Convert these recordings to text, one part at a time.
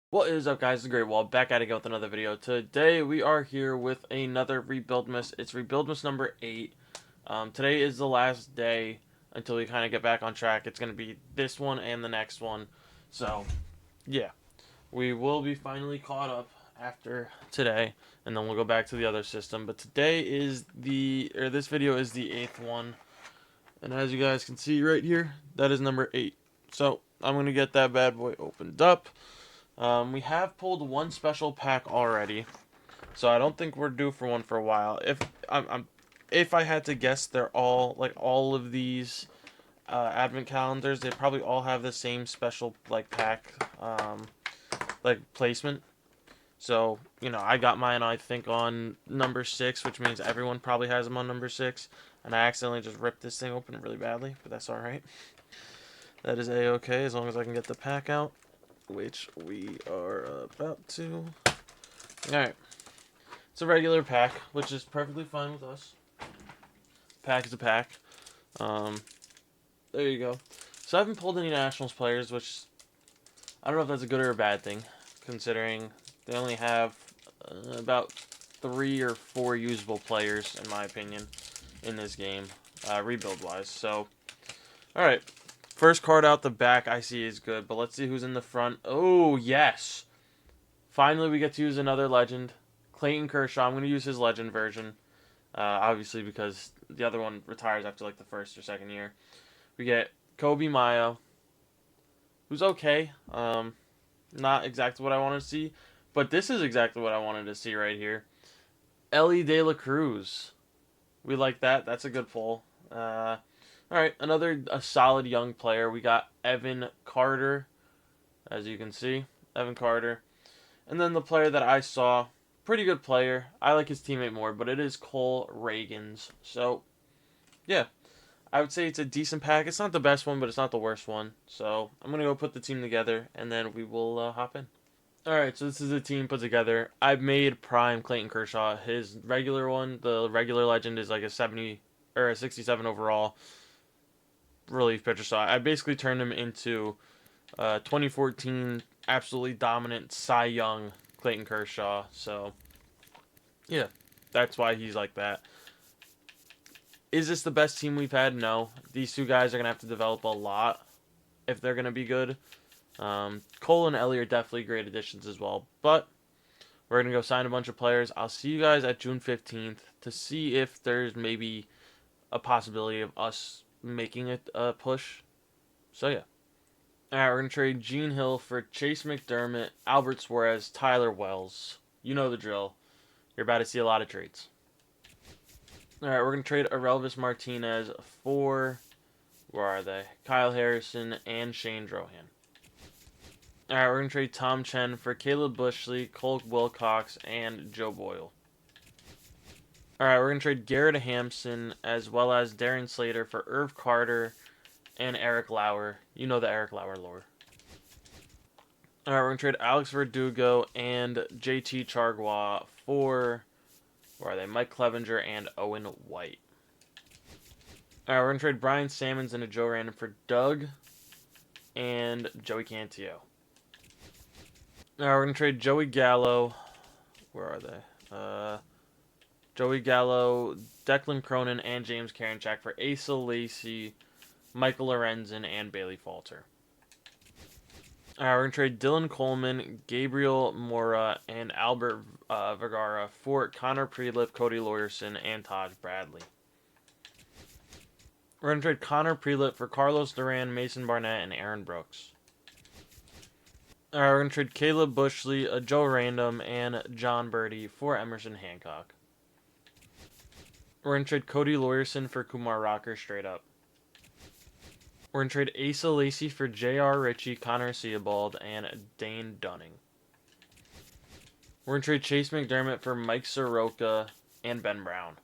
What is up, guys? The Great Wall back at it again with another video. Today we are here with another Rebuildmas. It's Rebuildmas number 8. Today is the last day until we kind of get back on track. It's going to be this one and the next one. So, yeah. We will be finally caught up after today, and then we'll go back to the other system. But today is this video is the 8th one. And as you guys can see right here, that is number 8. So, I'm going to get that bad boy opened up. We have pulled one special pack already, so I don't think we're due for one for a while. If I had to guess, they're all of these advent calendars. They probably all have the same special pack placement. So I got mine I think on number 6, which means everyone probably has them on number 6. And I accidentally just ripped this thing open really badly, but that's all right. That is a-okay as long as I can get the pack out, which we are about to. Alright. It's a regular pack, which is perfectly fine with us. Pack is a pack. There you go. So I haven't pulled any Nationals players, which I don't know if that's a good or a bad thing, considering they only have about 3 or 4 usable players, in my opinion, in this game, rebuild-wise. So, alright. First card out the back I see is good, but let's see who's in the front. Oh, yes! Finally, we get to use another legend. Clayton Kershaw. I'm going to use his legend version, obviously, because the other one retires after like the first or second year. We get Kobe Maya, who's okay. Not exactly what I wanted to see, but this is exactly what I wanted to see right here. Ellie De La Cruz. We like that. That's a good pull. Alright, a solid young player. We got Evan Carter, as you can see. Evan Carter. And then the player that I saw, pretty good player. I like his teammate more, but it is Cole Reagans. So, yeah. I would say it's a decent pack. It's not the best one, but it's not the worst one. So, I'm going to go put the team together, and then we will hop in. Alright, so this is a team put together. I've made Prime Clayton Kershaw. His regular one, the regular legend, is like a 70 or a 67 overall relief pitcher. So I basically turned him into 2014 absolutely dominant Cy Young Clayton Kershaw. So, yeah, that's why he's like that. Is this the best team we've had? No. These two guys are going to have to develop a lot if they're going to be good. Cole and Ellie are definitely great additions as well. But we're going to go sign a bunch of players. I'll see you guys at June 15th to see if there's maybe a possibility of us making it a push. So, yeah. Alright, we're going to trade Gene Hill for Chase McDermott, Albert Suarez, Tyler Wells. You know the drill. You're about to see a lot of trades. Alright, we're going to trade Aurelvis Martinez for, where are they? Kyle Harrison and Shane Drohan. Alright, we're going to trade Tom Chen for Caleb Bushley, Cole Wilcox, and Joe Boyle. Alright, we're going to trade Garrett Hampson as well as Darren Slater for Irv Carter and Eric Lauer. You know the Eric Lauer lore. Alright, we're going to trade Alex Verdugo and JT Chargois for, where are they? Mike Clevenger and Owen White. Alright, we're going to trade Brian Sammons and a Joe Random for Doug and Joey Cantillo. Alright, we're going to trade Joey Gallo. Where are they? Joey Gallo, Declan Cronin, and James Karinchak for Asa Lacey, Michael Lorenzen, and Bailey Falter. Alright, we're going to trade Dylan Coleman, Gabriel Mora, and Albert Vergara for Connor Prelip, Cody Lawyerson, and Taj Bradley. We're going to trade Connor Prelip for Carlos Duran, Mason Barnett, and Aaron Brooks. Alright, we're going to trade Caleb Bushley, Joe Random, and John Birdie for Emerson Hancock. We're going to trade Cody Lawyerson for Kumar Rocker straight up. We're going to trade Asa Lacey for J.R. Ritchie, Connor Seabald, and Dane Dunning. We're going to trade Chase McDermott for Mike Soroka and Ben Brown.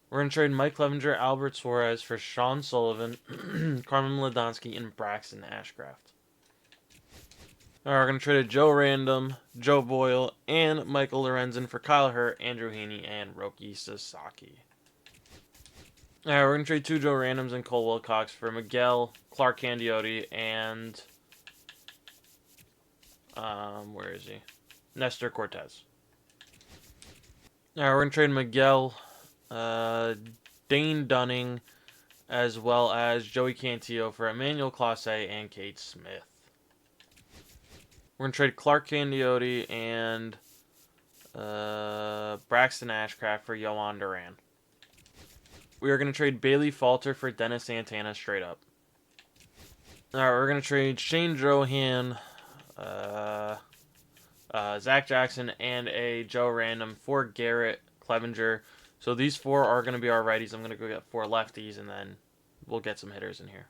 We're going to trade Mike Clevenger, Albert Suarez for Sean Sullivan, Carmen Ladonsky, and Braxton Ashcraft. Alright, we're going to trade a Joe Random, Joe Boyle, and Michael Lorenzen for Kyle Hurt, Andrew Haney, and Roki Sasaki. Alright, we're going to trade 2 Joe Randoms and Cole Wilcox for Miguel, Clark Candiotti, and Where is he? Nestor Cortez. Alright, we're going to trade Miguel, Dane Dunning, as well as Joey Cantillo for Emmanuel Clase and Kate Smith. We're going to trade Clark Candiotti and Braxton Ashcraft for Yohan Duran. We are going to trade Bailey Falter for Dennis Santana straight up. Alright, we're going to trade Shane Drohan, Zach Jackson, and a Joe Random for Garrett Clevenger. So these 4 are going to be our righties. I'm going to go get 4 lefties, and then we'll get some hitters in here.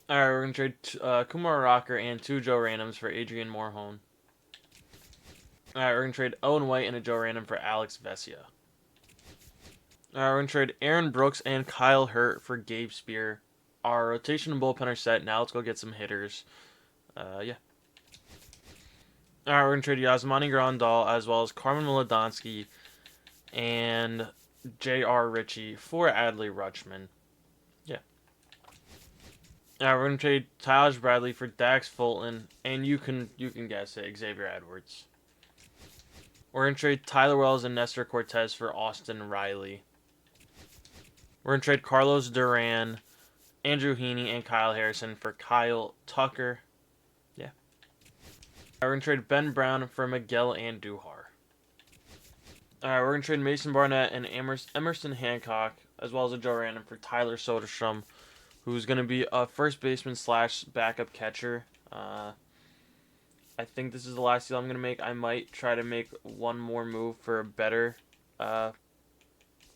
Alright, we're going to trade Kumar Rocker and 2 Joe Randoms for Adrian Morhone. Alright, we're going to trade Owen White and a Joe Random for Alex Vesia. Alright, we're going to trade Aaron Brooks and Kyle Hurt for Gabe Spear. Our rotation and bullpen are set. Now let's go get some hitters. Yeah. Alright, we're going to trade Yasmani Grandal as well as Carmen Miladonsky and J.R. Ritchie for Adley Rutschman. Yeah. Alright, we're going to trade Taj Bradley for Dax Fulton, and you can guess it, Xavier Edwards. We're going to trade Tyler Wells and Nestor Cortez for Austin Riley. We're going to trade Carlos Duran, Andrew Heaney, and Kyle Harrison for Kyle Tucker. Yeah. We're going to trade Ben Brown for Miguel Andujar. Alright, we're going to trade Mason Barnett and Emerson Hancock, as well as a Joe Random for Tyler Soderstrom, who's going to be a first baseman / backup catcher. I think this is the last deal I'm going to make. I might try to make one more move for a better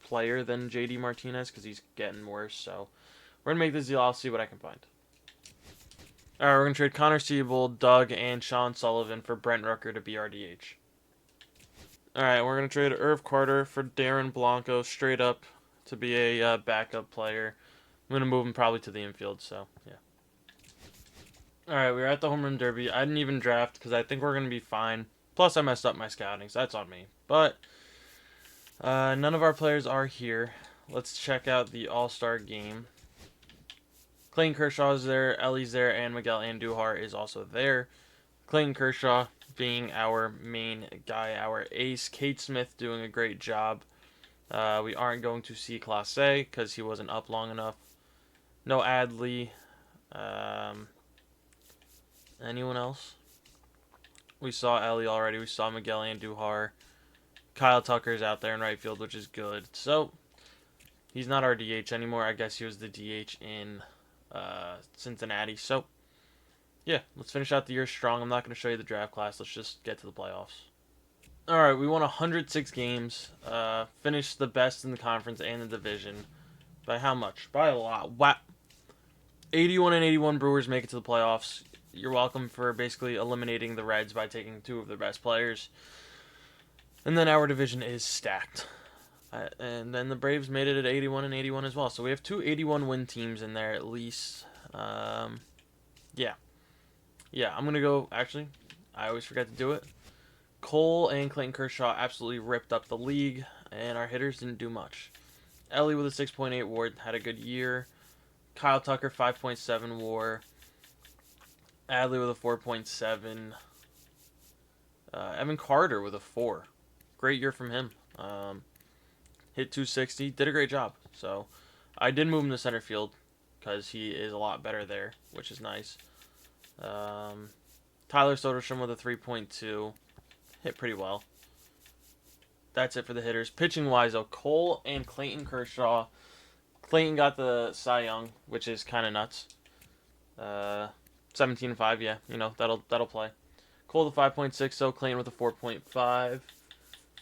player than JD Martinez, because he's getting worse. So we're going to make this deal. I'll see what I can find. Alright, we're going to trade Connor Siebold, Doug, and Sean Sullivan for Brent Rooker to be RDH. Alright, we're going to trade Irv Carter for Darren Blanco straight up to be a backup player. I'm going to move him probably to the infield, so yeah. Alright, we're at the Home Run Derby. I didn't even draft because I think we're going to be fine. Plus, I messed up my scouting, so that's on me. But none of our players are here. Let's check out the All-Star game. Clayton Kershaw is there, Ellie's there, and Miguel Andujar is also there. Clayton Kershaw being our main guy, our ace. Kate Smith doing a great job. We aren't going to see Clase because he wasn't up long enough. No Adley. Anyone else? We saw Ellie already. We saw Miguel Andujar. Kyle Tucker's out there in right field, which is good. So, he's not our DH anymore. I guess he was the DH in Cincinnati. So, yeah, let's finish out the year strong. I'm not going to show you the draft class. Let's just get to the playoffs. Alright, we won 106 games. Finished the best in the conference and the division. By how much? By a lot. Wow. 81 and 81 Brewers make it to the playoffs. You're welcome for basically eliminating the Reds by taking 2 of their best players. And then our division is stacked. And then the Braves made it at 81 and 81 as well. So we have 2 81-win teams in there at least. Yeah. Yeah, I'm going to go... Actually, I always forget to do it. Cole and Clayton Kershaw absolutely ripped up the league, and our hitters didn't do much. Ellie with a 6.8 WAR had a good year. Kyle Tucker, 5.7 WAR. Adley with a 4.7. Evan Carter with a 4. Great year from him. Hit 260. Did a great job. So, I did move him to center field because he is a lot better there, which is nice. Tyler Soderstrom with a 3.2. Hit pretty well. That's it for the hitters. Pitching-wise, though, Cole and Clayton Kershaw. Clayton got the Cy Young, which is kind of nuts. 17-5, yeah, you know, that'll play. Cole the 5.6, so Clayton with a 4.5.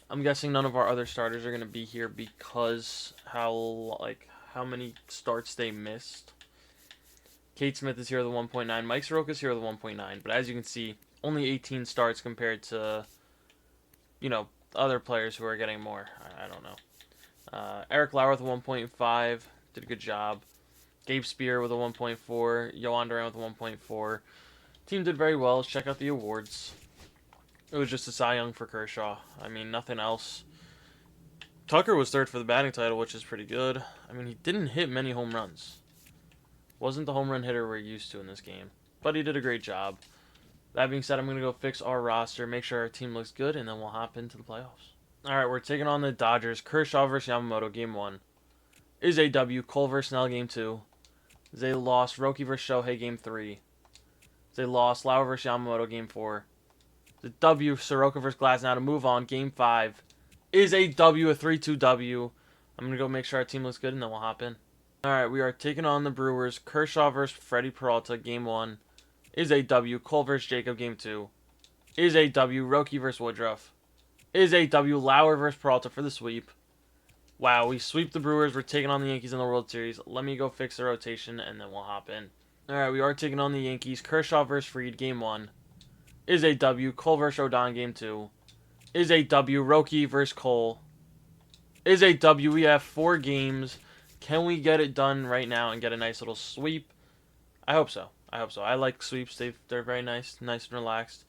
I'm guessing none of our other starters are going to be here because how many starts they missed. Kate Smith is here with a 1.9. Mike Soroka's here with a 1.9. But as you can see, only 18 starts compared to, you know, other players who are getting more. I don't know. Eric Lauer with a 1.5. Did a good job. Gabe Spear with a 1.4. Yohan Duran with a 1.4. Team did very well. Let's check out the awards. It was just a Cy Young for Kershaw. I mean, nothing else. Tucker was third for the batting title, which is pretty good. I mean, he didn't hit many home runs. Wasn't the home run hitter we're used to in this game. But he did a great job. That being said, I'm going to go fix our roster, make sure our team looks good, and then we'll hop into the playoffs. Alright, we're taking on the Dodgers. Kershaw versus Yamamoto, Game 1. Is a W. Cole versus Snell, Game 2. Is a loss. Roki versus Shohei, Game 3. Is a loss. Lauer versus Yamamoto, Game 4. Is a W. Soroka versus Glasnow to move on, Game 5. Is a W, a 3-2 W. I'm going to go make sure our team looks good, and then we'll hop in. Alright, we are taking on the Brewers. Kershaw versus Freddie Peralta, Game 1. Is a W. Cole versus Jacob, Game 2. Is a W. Roki versus Woodruff. Is a W. Lauer versus Peralta for the sweep. Wow, we sweep the Brewers. We're taking on the Yankees in the World Series. Let me go fix the rotation, and then we'll hop in. Alright, we are taking on the Yankees. Kershaw versus Fried, Game 1. Is a W. Cole versus Rodon, Game 2. Is a W. Roki versus Cole. Is a W. We have 4 games. Can we get it done right now and get a nice little sweep? I hope so. I like sweeps. They're very nice and relaxed.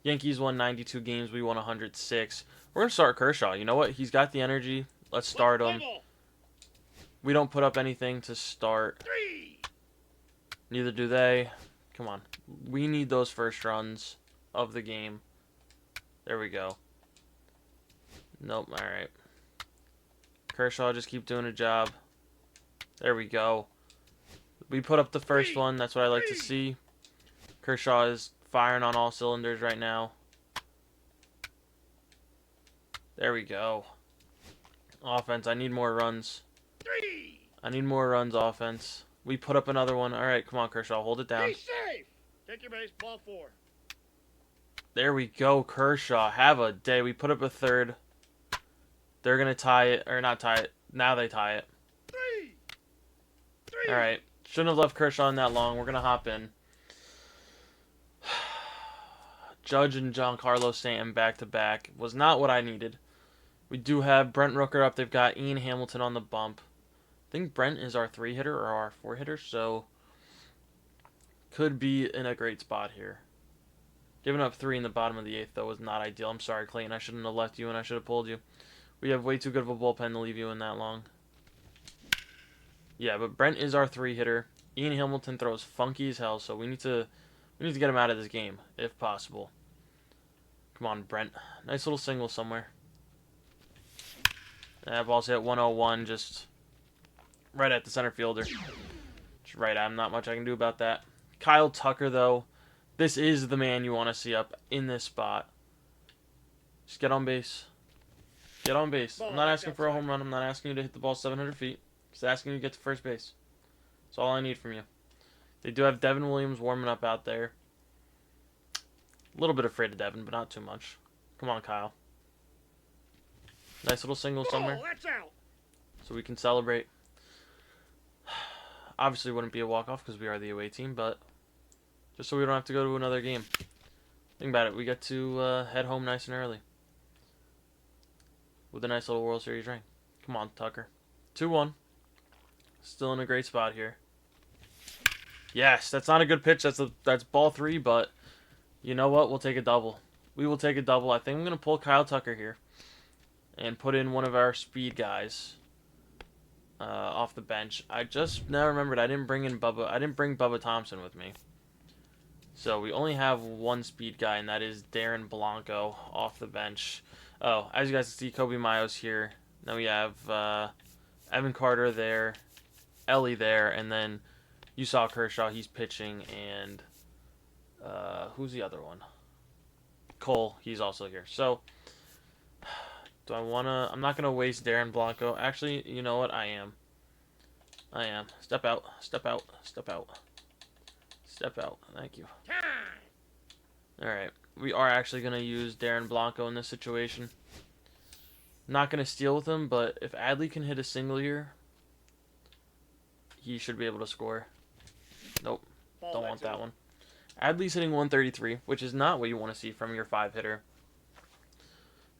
Yankees won 92 games. We won 106. We're going to start Kershaw. You know what? He's got the energy. Let's start him. We don't put up anything to start. Neither do they. Come on. We need those first runs of the game. There we go. Nope. All right. Kershaw, just keep doing a job. There we go. We put up the first one. That's what I like to see. Kershaw is firing on all cylinders right now. There we go. Offense, I need more runs. I need more runs, offense. We put up another one. All right, come on, Kershaw. Hold it down. Be safe. Take your base. Ball 4. There we go, Kershaw. Have a day. We put up a third. They're going to tie it. Or not tie it. Now they tie it. 3. All right. Shouldn't have left Kershaw in that long. We're going to hop in. Judge and Giancarlo Stanton back-to-back was not what I needed. We do have Brent Rooker up. They've got Ian Hamilton on the bump. I think Brent is our 3-hitter or our 4-hitter, so could be in a great spot here. Giving up 3 in the bottom of the 8th, though, was not ideal. I'm sorry, Clayton. I shouldn't have left you, and I should have pulled you. We have way too good of a bullpen to leave you in that long. Yeah, but Brent is our 3-hitter. Ian Hamilton throws funky as hell, so we need to get him out of this game, if possible. Come on, Brent. Nice little single somewhere. That ball's hit 101, just right at the center fielder. Just right at him. Not much I can do about that. Kyle Tucker, though. This is the man you want to see up in this spot. Just get on base. Get on base. I'm not asking for a home run. I'm not asking you to hit the ball 700 feet. Just asking you to get to first base. That's all I need from you. They do have Devin Williams warming up out there. A little bit afraid of Devin, but not too much. Come on, Kyle. Nice little single somewhere. That's out. So we can celebrate. Obviously wouldn't be a walk-off because we are the away team, but just so we don't have to go to another game. Think about it. We get to head home nice and early with a nice little World Series ring. Come on, Tucker. 2-1. Still in a great spot here. Yes, that's not a good pitch. That's ball 3, but you know what? We'll take a double. We will take a double. I think I'm going to pull Kyle Tucker here and put in one of our speed guys off the bench. I just now remembered I didn't bring Bubba Thompson with me. So we only have one speed guy, and that is Darren Blanco off the bench. Oh, as you guys can see, Kobe Mayo's here. Then we have Evan Carter there, Ellie there, and then you saw Kershaw. He's pitching, and who's the other one? Cole. He's also here. So do I want to... I'm not going to waste Darren Blanco. Actually, you know what? I am. Step out. Step out. Step out. Step out. Thank you. Alright. We are actually going to use Darren Blanco in this situation. Not going to steal with him, but if Adley can hit a single here, he should be able to score. Nope. Don't want that one. Adley's hitting 133, which is not what you want to see from your 5-hitter.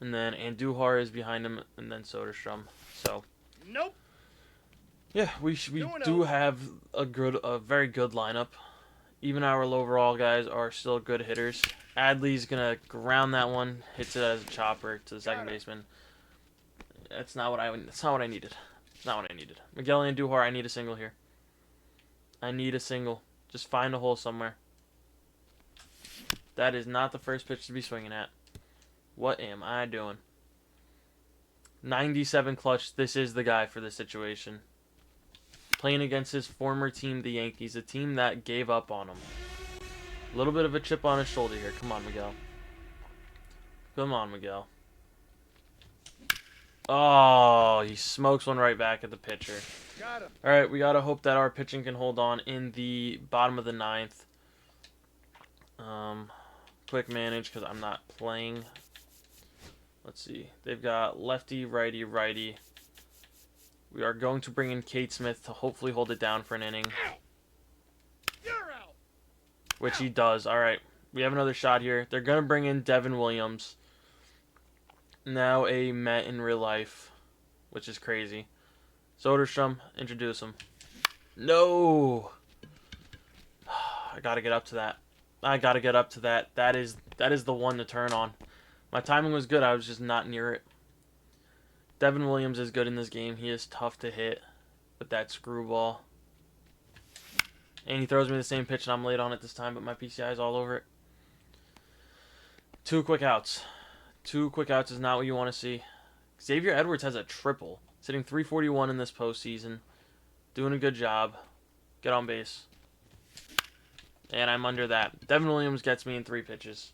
And then Andujar is behind him, and then Soderstrom. So, nope. Yeah, we do have a very good lineup. Even our overall guys are still good hitters. Adley's gonna ground that one, hits it as a chopper to the second baseman. That's not what I needed. It's not what I needed. Miguel Andujar, I need a single here. I need a single. Just find a hole somewhere. That is not the first pitch to be swinging at. What am I doing? 97 clutch. This is the guy for this situation. Playing against his former team, the Yankees, a team that gave up on him. A little bit of a chip on his shoulder here. Come on, Miguel. Come on, Miguel. Oh, he smokes one right back at the pitcher. Got him. All right, we got to hope that our pitching can hold on in the bottom of the ninth. Quick manage because I'm not playing. Let's see. They've got lefty, righty, righty. We are going to bring in Kate Smith to hopefully hold it down for an inning. You're out. Which he does. All right. We have another shot here. They're going to bring in Devin Williams. Now a Met in real life, which is crazy. Soderstrom, introduce him. No! I got to get up to that. I got to get up to that. That is the one to turn on. My timing was good. I was just not near it. Devin Williams is good in this game. He is tough to hit with that screwball. And he throws me the same pitch, and I'm late on it this time, but my PCI is all over it. 2 quick outs. 2 quick outs is not what you want to see. Xavier Edwards has a triple. Sitting 341 in this postseason. Doing a good job. Get on base. And I'm under that. Devin Williams gets me in 3 pitches.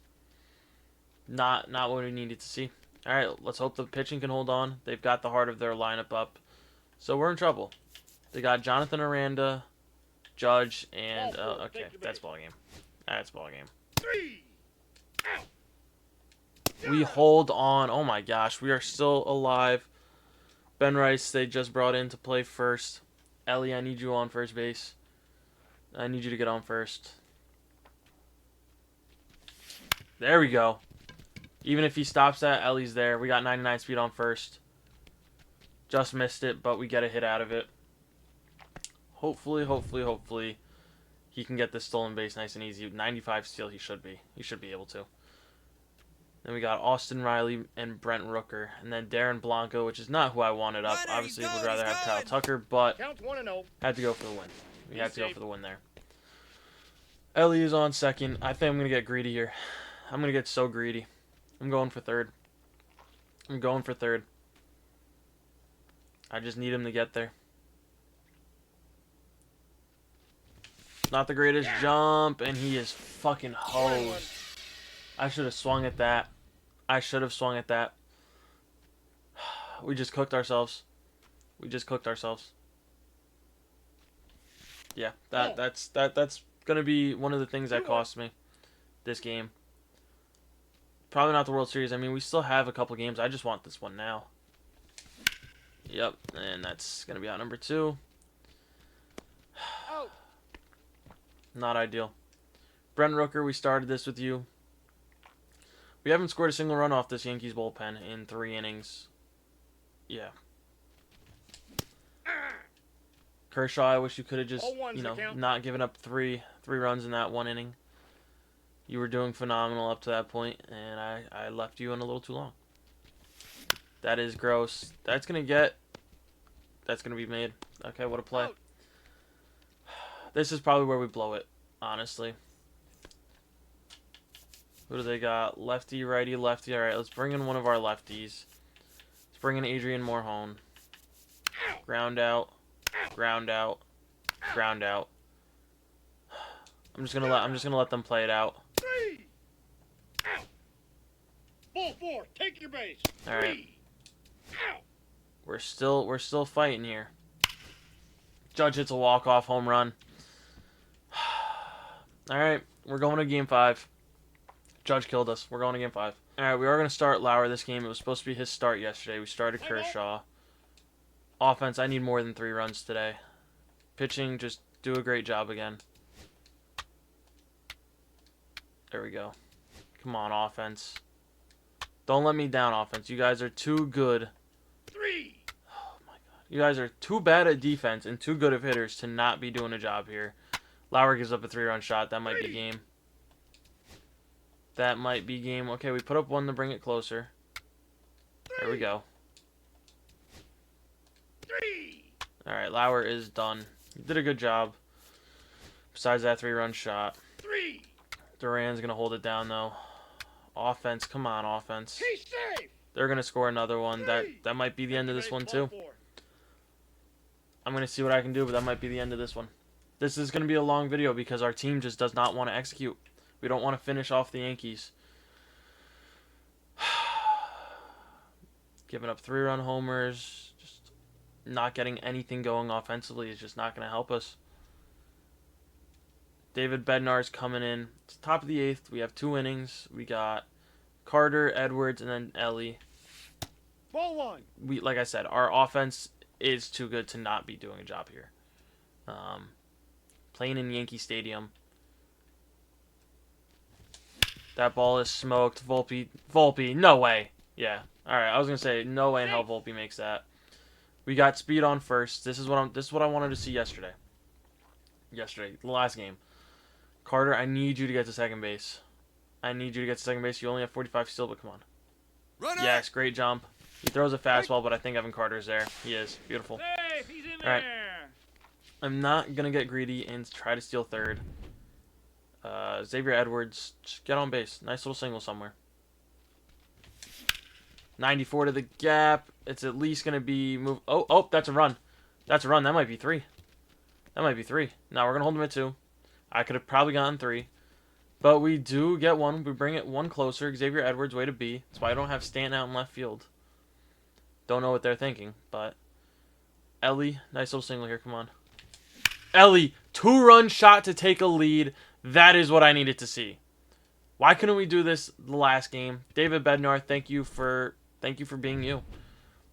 Not what we needed to see. All right, let's hope the pitching can hold on. They've got the heart of their lineup up. So we're in trouble. They got Jonathan Aranda, Judge, and... okay, that's ball game. That's ball game. 3 out. We hold on. Oh my gosh, we are still alive. Ben Rice, they just brought in to play first. Ellie, I need you on first base. I need you to get on first. There we go. Even if he stops that, Ellie's there. We got 99 speed on first. Just missed it, but we get a hit out of it. Hopefully, he can get this stolen base nice and easy. 95 steal, he should be. He should be able to. Then we got Austin Riley and Brent Rooker. And then Darren Blanco, which is not who I wanted up. Obviously, would rather have Kyle Tucker, but Count 1-0. had to go for the win. We had to go for the win there. Ellie is on second. I think I'm going to get greedy here. I'm going to get so greedy. I'm going for third. I just need him to get there. Not the greatest jump, and he is fucking hosed. I should have swung at that. We just cooked ourselves. Yeah, that's gonna be one of the things that cost me this game. Probably not the World Series. I mean, we still have a couple games. I just want this one now. Yep, and that's gonna be out number 2. Not ideal. Brent Rooker, we started this with you. We haven't scored a single run off this Yankees bullpen in 3 innings. Yeah. Kershaw, I wish you could have just, not given up three runs in that 1 inning. You were doing phenomenal up to that point, and I left you in a little too long. That is gross. That's going to be made. Okay, what a play. This is probably where we blow it, honestly. Who do they got? Lefty, righty, lefty. All right, let's bring in one of our lefties. Let's bring in Adrian Morhone. Ground out. Ground out. Ground out. I'm just gonna let them play it out. 3 out. Ball 4. Take your base. All right. 3 out. We're still fighting here. Judge hits a walk-off home run. All right, we're going to Game 5. Judge killed us. We're going to Game 5. All right, we are going to start Lauer this game. It was supposed to be his start yesterday. We started Kershaw. Offense, I need more than 3 runs today. Pitching, just do a great job again. There we go. Come on, offense. Don't let me down, offense. You guys are too good. 3. Oh, my God. You guys are too bad at defense and too good of hitters to not be doing a job here. Lauer gives up a 3-run shot. That might be game. That might be game. Okay, we put up 1 to bring it closer. There we go. 3. All right, Lauer is done. He did a good job. Besides that 3-run shot. 3. Duran's going to hold it down, though. Offense. Come on, offense. Stay safe. They're going to score another one. That might be the end of this one, too. I'm going to see what I can do, but that might be the end of this one. This is going to be a long video because our team just does not want to execute. We don't want to finish off the Yankees. Giving up 3-run homers. Just not getting anything going offensively is just not going to help us. David Bednar's coming in. It's top of the 8th. We have 2 innings. We got Carter, Edwards, and then Ellie. Ball 1. Like I said, our offense is too good to not be doing a job here. Playing in Yankee Stadium. That ball is smoked. Volpe, no way. Yeah. All right. I was gonna say no way in hell Volpe makes that. We got speed on first. This is what I wanted to see yesterday. The last game. Carter, I need you to get to second base. You only have 45 still, but come on. Runner. Yes, great jump. He throws a fastball, but I think Evan Carter's there. He is. Beautiful. Safe. He's in All right. there. I'm not going to get greedy and try to steal third. Xavier Edwards, just get on base. Nice little single somewhere. 94 to the gap. It's at least going to be move. Oh, that's a run. That might be 3. Now we're going to hold him at 2. I could have probably gotten 3. But we do get 1. We bring it 1 closer. Xavier Edwards, way to be. That's why I don't have Stanton out in left field. Don't know what they're thinking, but Ellie, nice little single here. Come on. Ellie, 2-run shot to take a lead. That is what I needed to see. Why couldn't we do this the last game? David Bednar, thank you for being you.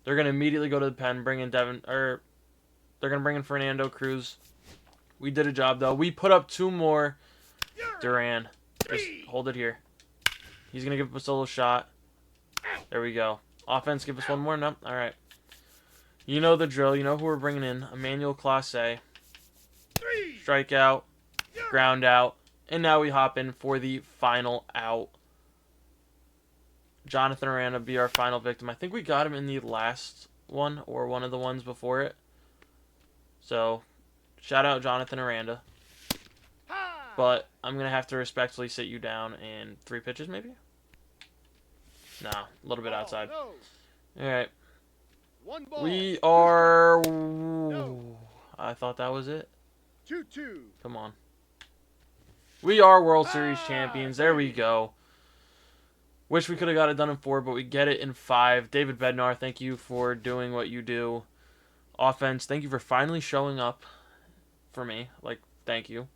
They're gonna immediately go to the pen, bring in they're gonna bring in Fernando Cruz. We did a job though. We put up 2 more. Duran, just hold it here. He's gonna give us a little shot. There we go. Offense, give us 1 more. No, all right. You know the drill. You know who we're bringing in. Emmanuel Clase. Strikeout, ground out, and now we hop in for the final out. Jonathan Aranda be our final victim. I think we got him in the last one or one of the ones before it. So, shout out Jonathan Aranda. But I'm going to have to respectfully sit you down in 3 pitches maybe? No, a little bit outside. All right. We are... I thought that was it. 2-2. Come on. We are World Series champions. There we go. Wish we could have got it done in 4, but we get it in 5. David Bednar, thank you for doing what you do. Offense, thank you for finally showing up for me. Like, thank you.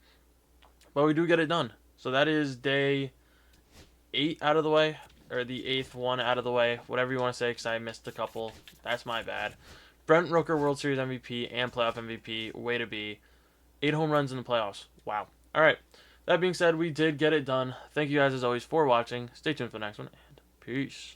But we do get it done. So that is day 8 out of the way. Or the 8th one out of the way. Whatever you want to say, because I missed a couple. That's my bad. Brent Rooker, World Series MVP and playoff MVP. Way to be. 8 home runs in the playoffs. Wow. All right. That being said, we did get it done. Thank you guys, as always, for watching. Stay tuned for the next one, and peace.